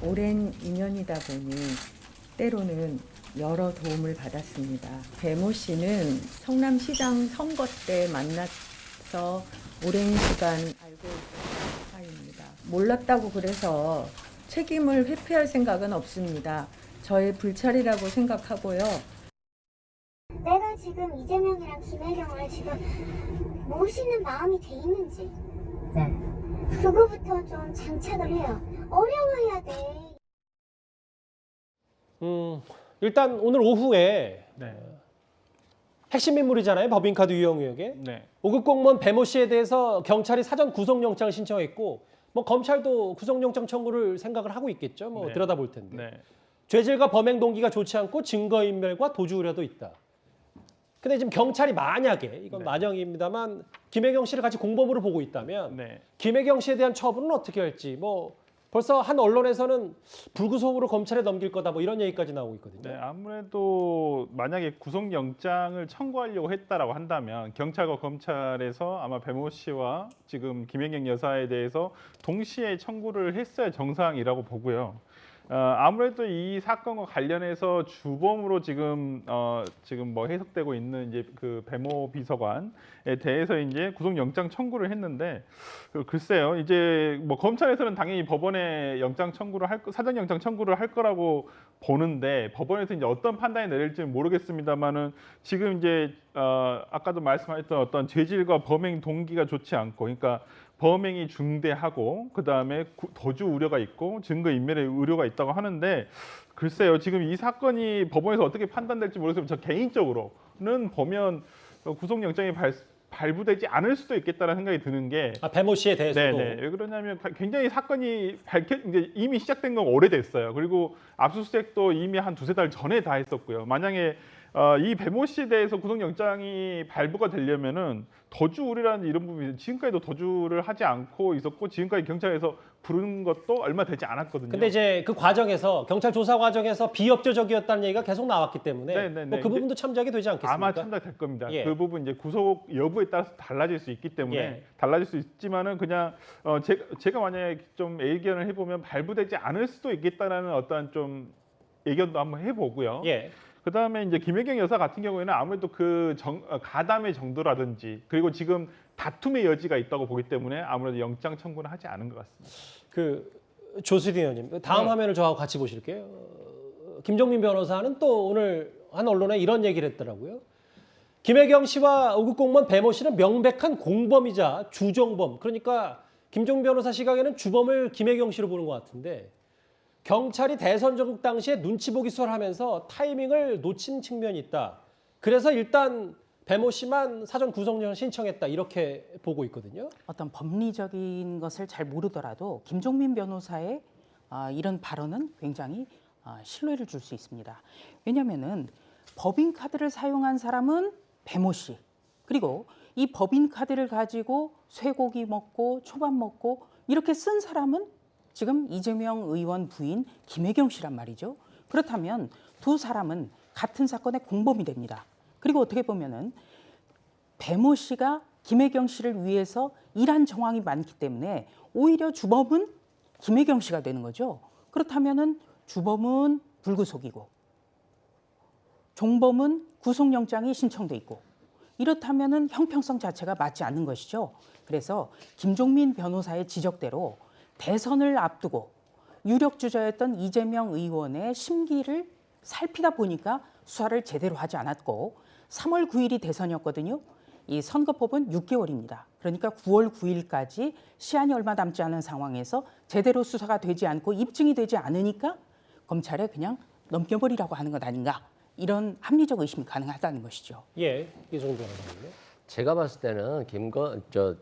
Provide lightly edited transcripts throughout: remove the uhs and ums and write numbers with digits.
오랜 인연이다 보니 때로는 여러 도움을 받았습니다. 배모 씨는 성남시장 선거 때 만나서 오랜 시간 알고 있던 사이입니다. 몰랐다고 그래서 책임을 회피할 생각은 없습니다. 저의 불찰이라고 생각하고요. 내가 지금 이재명이랑 김혜경을 지금 모시는 마음이 돼 있는지 그거부터 좀 장착을 해요. 어려워야 돼. 일단 오늘 오후에 네. 핵심 인물이잖아요. 법인카드 유용 의혹에. 네. 5급 공무원 배모 씨에 대해서 경찰이 사전 구속영장을 신청했고 뭐 검찰도 구속영장 청구를 생각을 하고 있겠죠. 뭐 네. 들여다볼 텐데. 네. 죄질과 범행 동기가 좋지 않고 증거인멸과 도주 우려도 있다. 근데 지금 경찰이 만약에 이건 네. 만약입니다만 김혜경 씨를 같이 공범으로 보고 있다면 네. 김혜경 씨에 대한 처분은 어떻게 할지 뭐 벌써 한 언론에서는 불구속으로 검찰에 넘길 거다 뭐 이런 얘기까지 나오고 있거든요. 네, 아무래도 만약에 구속영장을 청구하려고 했다라고 한다면 경찰과 검찰에서 아마 배모 씨와 지금 김혜경 여사에 대해서 동시에 청구를 했어야 정상이라고 보고요. 아무래도 이 사건과 관련해서 주범으로 지금 뭐 해석되고 있는 이제 그 배모 비서관에 대해서 이제 구속영장 청구를 했는데 글쎄요, 이제 뭐 검찰에서는 당연히 법원에 사전영장 청구를 할 거라고 보는데 법원에서 이제 어떤 판단이 내릴지는 모르겠습니다만은 지금 이제 아까도 말씀하셨던 어떤 죄질과 범행 동기가 좋지 않고, 그러니까 범행이 중대하고 그다음에 도주 우려가 있고 증거인멸의 우려가 있다고 하는데 글쎄요, 지금 이 사건이 법원에서 어떻게 판단될지 모르겠지만 저 개인적으로는 보면 구속영장이 발부되지 않을 수도 있겠다는 생각이 드는 게 배모 씨에 대해서도. 네네. 왜 그러냐면 굉장히 사건이 이제 이미 시작된 건 오래됐어요. 그리고 압수수색도 이미 한 두세 달 전에 다 했었고요. 만약에 이 배모 씨에 대해서 구속영장이 발부가 되려면은 도주 우려라는 이런 부분이 지금까지도 도주를 하지 않고 있었고 지금까지 경찰에서 부르는 것도 얼마 되지 않았거든요. 근데 이제 그 과정에서 경찰 조사 과정에서 비협조적이었다는 얘기가 계속 나왔기 때문에 네네네. 뭐 그 부분도 참작이 되지 않겠습니까? 아마 참작될 겁니다. 예. 그 부분 이제 구속 여부에 따라서 달라질 수 있기 때문에 예. 달라질 수 있지만은 그냥 제가 만약에 좀 예견을 해보면 발부되지 않을 수도 있겠다라는 어떤 좀 예견도 한번 해보고요. 예. 그다음에 이제 김혜경 여사 같은 경우에는 아무래도 그 가담의 정도라든지 그리고 지금 다툼의 여지가 있다고 보기 때문에 아무래도 영장 청구는 하지 않은 것 같습니다. 그 조수리 의원님 다음 네. 화면을 저하고 같이 보실게요. 김종민 변호사는 또 오늘 한 언론에 이런 얘기를 했더라고요. 김혜경 씨와 5급 공무원 배모 씨는 명백한 공범이자 주정범. 그러니까 김종민 변호사 시각에는 주범을 김혜경 씨로 보는 것 같은데 경찰이 대선 전국 당시에 눈치 보기 수사를 하면서 타이밍을 놓친 측면이 있다. 그래서 일단 배모 씨만 사전 구속영장을 신청했다. 이렇게 보고 있거든요. 어떤 법리적인 것을 잘 모르더라도 김종민 변호사의 이런 발언은 굉장히 신뢰를 줄 수 있습니다. 왜냐하면은 법인카드를 사용한 사람은 배모 씨, 그리고 이 법인카드를 가지고 쇠고기 먹고 초밥 먹고 이렇게 쓴 사람은 지금 이재명 의원 부인 김혜경 씨란 말이죠. 그렇다면 두 사람은 같은 사건의 공범이 됩니다. 그리고 어떻게 보면은 배모 씨가 김혜경 씨를 위해서 일한 정황이 많기 때문에 오히려 주범은 김혜경 씨가 되는 거죠. 그렇다면은 주범은 불구속이고 종범은 구속영장이 신청돼 있고 이렇다면은 형평성 자체가 맞지 않는 것이죠. 그래서 김종민 변호사의 지적대로 대선을 앞두고 유력 주자였던 이재명 의원의 심기를 살피다 보니까 수사를 제대로 하지 않았고 3월 9일이 대선이었거든요. 이 선거법은 6개월입니다. 그러니까 9월 9일까지 시한이 얼마 남지 않은 상황에서 제대로 수사가 되지 않고 입증이 되지 않으니까 검찰에 그냥 넘겨버리라고 하는 것 아닌가. 이런 합리적 의심이 가능하다는 것이죠. 예, 이종민 변호사님. 제가 봤을 때는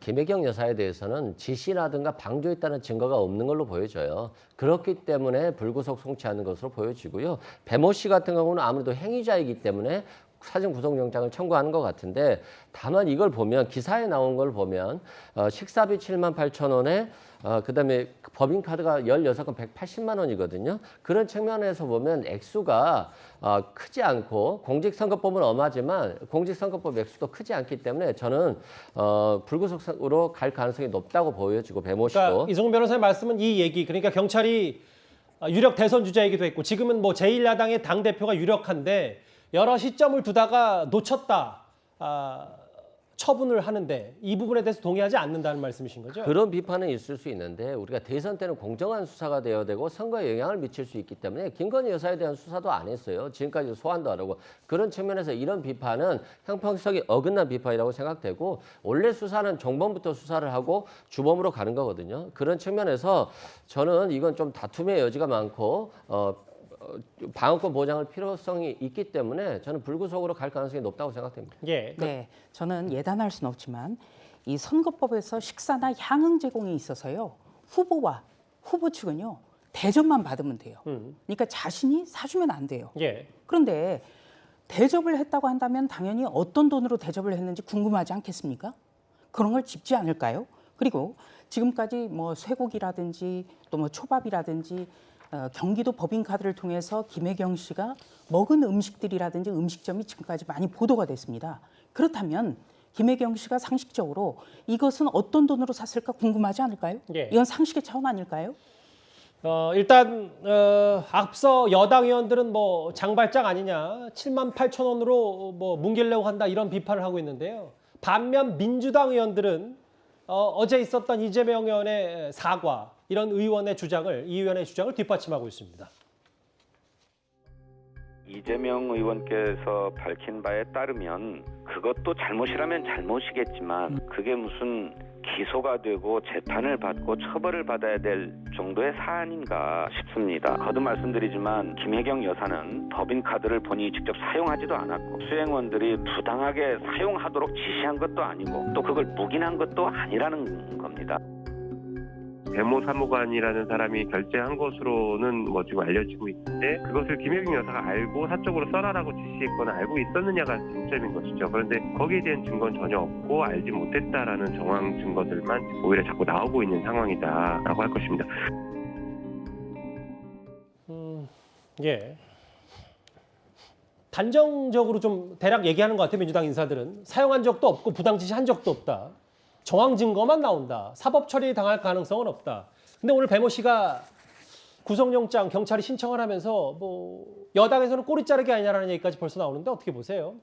김혜경 여사에 대해서는 지시라든가 방조했다는 증거가 없는 걸로 보여져요. 그렇기 때문에 불구속 송치하는 것으로 보여지고요. 배모 씨 같은 경우는 아무래도 행위자이기 때문에 사전 구속영장을 청구하는 것 같은데 다만 이걸 보면 기사에 나온 걸 보면 식사비 78,000원에 그다음에 법인카드가 16건 180만 원이거든요. 그런 측면에서 보면 액수가 크지 않고 공직선거법은 엄하지만 공직선거법 액수도 크지 않기 때문에 저는 불구속으로 갈 가능성이 높다고 보여지고 배모 씨도. 그러니까 이종민 변호사의 말씀은 이 얘기. 그러니까 경찰이 유력 대선 주자이기도 했고 지금은 뭐 제1야당의 당대표가 유력한데 여러 시점을 두다가 놓쳤다. 처분을 하는데 이 부분에 대해서 동의하지 않는다는 말씀이신 거죠? 그런 비판은 있을 수 있는데 우리가 대선 때는 공정한 수사가 되어야 되고 선거에 영향을 미칠 수 있기 때문에 김건희 여사에 대한 수사도 안 했어요. 지금까지 소환도 안 하고. 그런 측면에서 이런 비판은 형평성이 어긋난 비판이라고 생각되고 원래 수사는 종범부터 수사를 하고 주범으로 가는 거거든요. 그런 측면에서 저는 이건 좀 다툼의 여지가 많고 방어권 보장할 필요성이 있기 때문에 저는 불구속으로 갈 가능성이 높다고 생각됩니다. 예. 네, 저는 예단할 수는 없지만 이 선거법에서 식사나 향응 제공에 있어서요 후보와 후보 측은요 대접만 받으면 돼요. 그러니까 자신이 사주면 안 돼요. 예. 그런데 대접을 했다고 한다면 당연히 어떤 돈으로 대접을 했는지 궁금하지 않겠습니까? 그런 걸 짚지 않을까요? 그리고 지금까지 뭐 쇠고기라든지 또 뭐 초밥이라든지 경기도 법인카드를 통해서 김혜경 씨가 먹은 음식들이라든지 음식점이 지금까지 많이 보도가 됐습니다. 그렇다면 김혜경 씨가 상식적으로 이것은 어떤 돈으로 샀을까 궁금하지 않을까요? 예. 이건 상식의 차원 아닐까요? 일단 앞서 여당 의원들은 뭐 장발장 아니냐 7만 8천 원으로 뭐 뭉개려고 한다 이런 비판을 하고 있는데요. 반면 민주당 의원들은 어제 있었던 이재명 의원의 사과 이런 이 의원의 주장을 뒷받침하고 있습니다. 이재명 의원께서 밝힌 바에 따르면 그것도 잘못이라면 잘못이겠지만 그게 무슨 기소가 되고 재판을 받고 처벌을 받아야 될 정도의 사안인가 싶습니다. 거듭 말씀드리지만 김혜경 여사는 법인카드를 본인이 직접 사용하지도 않았고 수행원들이 부당하게 사용하도록 지시한 것도 아니고 또 그걸 묵인한 것도 아니라는 겁니다. 배모 사무관이라는 사람이 결제한 것으로는 뭐 지금 알려지고 있는데 그것을 김혜경 여사가 알고 사적으로 써라라고 지시했거나 알고 있었느냐가 중점인 것이죠. 그런데 거기에 대한 증거는 전혀 없고 알지 못했다라는 정황 증거들만 오히려 자꾸 나오고 있는 상황이다라고 할 것입니다. 예. 단정적으로 좀 대략 얘기하는 것 같아요. 민주당 인사들은 사용한 적도 없고 부당 지시한 적도 없다. 정황 증거만 나온다. 사법 처리 당할 가능성은 없다. 근데 오늘 배모 씨가 구속영장 경찰이 신청을 하면서 뭐 여당에서는 꼬리 자르기 아니냐라는 얘기까지 벌써 나오는데 어떻게 보세요?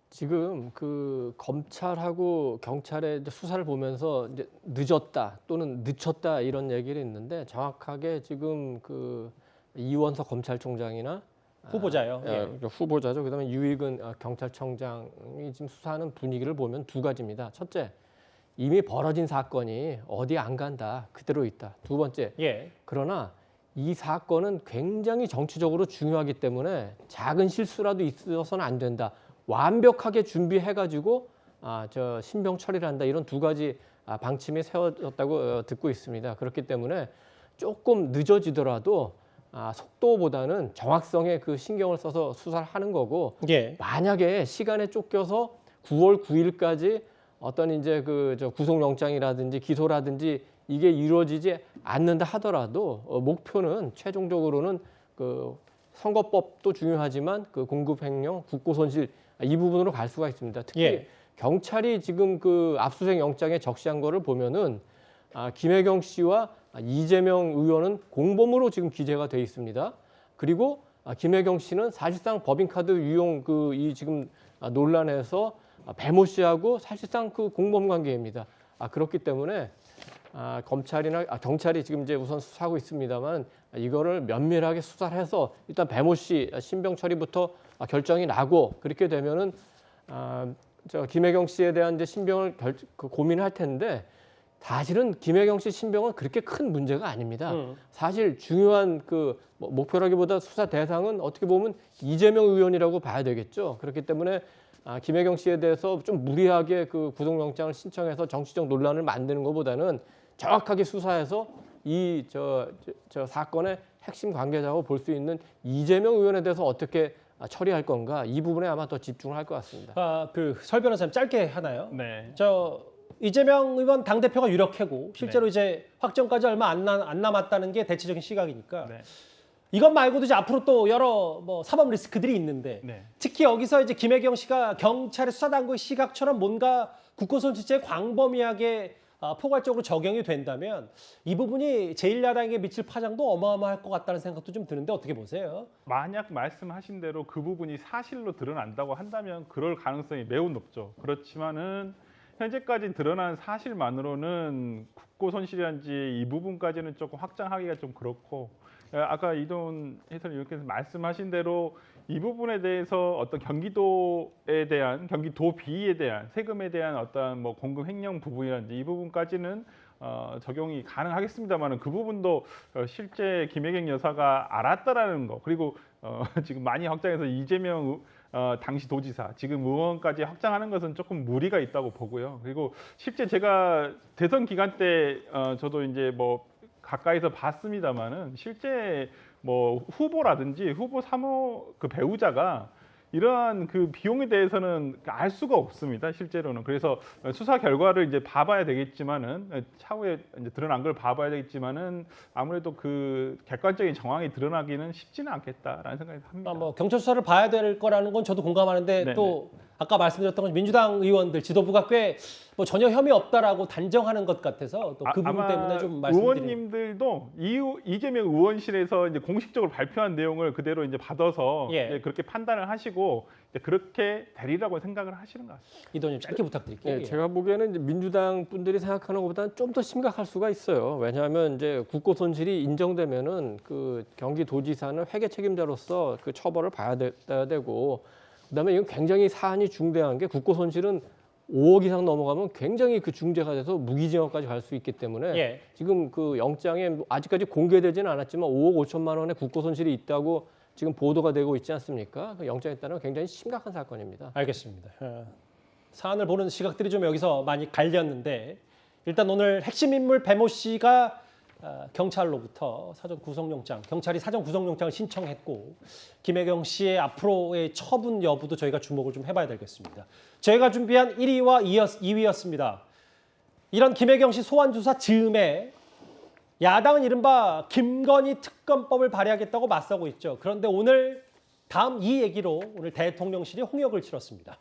지금 그 검찰하고 경찰의 이제 수사를 보면서 이제 늦었다 또는 늦췄다 이런 얘기를 있는데 정확하게 지금 그 이원석 검찰총장이나 후보자요. 후보자죠. 그다음에 유익은 경찰청장이 지금 수사하는 분위기를 보면 두 가지입니다. 첫째, 이미 벌어진 사건이 어디 안 간다. 그대로 있다. 두 번째, 그러나 이 사건은 굉장히 정치적으로 중요하기 때문에 작은 실수라도 있어서는 안 된다. 완벽하게 준비해가지고 저 신병 처리를 한다. 이런 두 가지 방침이 세워졌다고 듣고 있습니다. 그렇기 때문에 조금 늦어지더라도 속도보다는 정확성에 그 신경을 써서 수사를 하는 거고 만약에 시간에 쫓겨서 9월 9일까지 어떤 이제 저 구속영장이라든지 기소라든지 이게 이루어지지 않는다 하더라도 목표는 최종적으로는 그 선거법도 중요하지만 그 공급횡령, 국고손실 이 부분으로 갈 수가 있습니다. 특히 경찰이 지금 그 압수수색 영장에 적시한 거를 보면은 김혜경 씨와 이재명 의원은 공범으로 지금 기재가 돼 있습니다. 그리고 김혜경 씨는 사실상 법인카드 유용 이 지금 논란에서 배모 씨하고 사실상 그 공범 관계입니다. 그렇기 때문에 검찰이나 경찰이 지금 이제 우선 수사하고 있습니다만 이거를 면밀하게 수사를 해서 일단 배모 씨 신병 처리부터 결정이 나고 그렇게 되면은 저 김혜경 씨에 대한 이제 신병을 고민을 할 텐데 사실은 김혜경 씨 신병은 그렇게 큰 문제가 아닙니다. 사실 중요한 그 목표라기보다 수사 대상은 어떻게 보면 이재명 의원이라고 봐야 되겠죠. 그렇기 때문에 김혜경 씨에 대해서 좀 무리하게 그 구속영장을 신청해서 정치적 논란을 만드는 것보다는 정확하게 수사해서 이 저 사건의 핵심 관계자라고 볼 수 있는 이재명 의원에 대해서 어떻게 처리할 건가 이 부분에 아마 더 집중을 할 것 같습니다. 설 변호사님 짧게 하나요? 네. 이재명 의원 당대표가 유력하고 실제로 이제 확정까지 얼마 안 남았다는 게 대체적인 시각이니까 이것 말고도 이제 앞으로 또 여러 뭐 사법 리스크들이 있는데 특히 여기서 이제 김혜경 씨가 경찰의 수사당국의 시각처럼 뭔가 국고손실죄 광범위하게 포괄적으로 적용이 된다면 이 부분이 제1야당에게 미칠 파장도 어마어마할 것 같다는 생각도 좀 드는데 어떻게 보세요? 만약 말씀하신 대로 그 부분이 사실로 드러난다고 한다면 그럴 가능성이 매우 높죠. 그렇지만은 현재까지 드러난 사실만으로는 국고 손실이란지 이 부분까지는 조금 확장하기가 좀 그렇고, 아까 이돈 해설위원께서 말씀하신 대로 이 부분에 대해서 어떤 경기도에 대한 경기도비에 대한 세금에 대한 어떤 뭐 공급 횡령 부분이라든지 이 부분까지는 적용이 가능하겠습니다만은 그 부분도 실제 김혜경 여사가 알았다라는 거, 그리고 지금 많이 확장해서 이재명 당시 도지사, 지금 의원까지 확장하는 것은 조금 무리가 있다고 보고요. 그리고 실제 제가 대선 기간 때 저도 이제 뭐 가까이서 봤습니다만은 실제 뭐 후보라든지 후보 사모 그 배우자가 이러한 그 비용에 대해서는 알 수가 없습니다. 실제로는. 그래서 수사 결과를 이제 봐봐야 되겠지만은 차후에 이제 드러난 걸 봐봐야 되겠지만은 아무래도 그 객관적인 정황이 드러나기는 쉽지는 않겠다라는 생각이 듭니다. 뭐 경찰 수사를 봐야 될 거라는 건 저도 공감하는데 네네. 또 아까 말씀드렸던 건 민주당 의원들 지도부가 꽤 뭐 전혀 혐의 없다라고 단정하는 것 같아서 또 그 부분 때문에 좀 말씀드리는. 의원님들도 이재명 의원실에서 이제 공식적으로 발표한 내용을 그대로 이제 받아서 예. 이제 그렇게 판단을 하시고 이제 그렇게 되리라고 생각을 하시는 것 같습니다. 이도님 짧게 부탁드릴게요. 네, 제가 보기에는 이제 민주당 분들이 생각하는 것보다는 좀 더 심각할 수가 있어요. 왜냐하면 이제 국고 손실이 인정되면은 그 경기도지사는 회계 책임자로서 그 처벌을 받아야 되고, 그다음에 이건 굉장히 사안이 중대한 게 국고 손실은 5억 이상 넘어가면 굉장히 그 중재가 돼서 무기징역까지 갈 수 있기 때문에 예. 지금 그 영장에 아직까지 공개되지는 않았지만 5억 5천만 원의 국고 손실이 있다고 지금 보도가 되고 있지 않습니까? 그 영장에 따르면 굉장히 심각한 사건입니다. 알겠습니다. 사안을 보는 시각들이 좀 여기서 많이 갈렸는데 일단 오늘 핵심 인물 배모 씨가 경찰로부터 사전 구속영장, 경찰이 사전 구속영장을 신청했고 김혜경 씨의 앞으로의 처분 여부도 저희가 주목을 좀 해봐야 되겠습니다. 저희가 준비한 1위와 2위였습니다. 이런 김혜경 씨 소환 조사 즈음에 야당은 이른바 김건희 특검법을 발의하겠다고 맞서고 있죠. 그런데 오늘 다음 이 얘기로 오늘 대통령실이 홍역을 치렀습니다.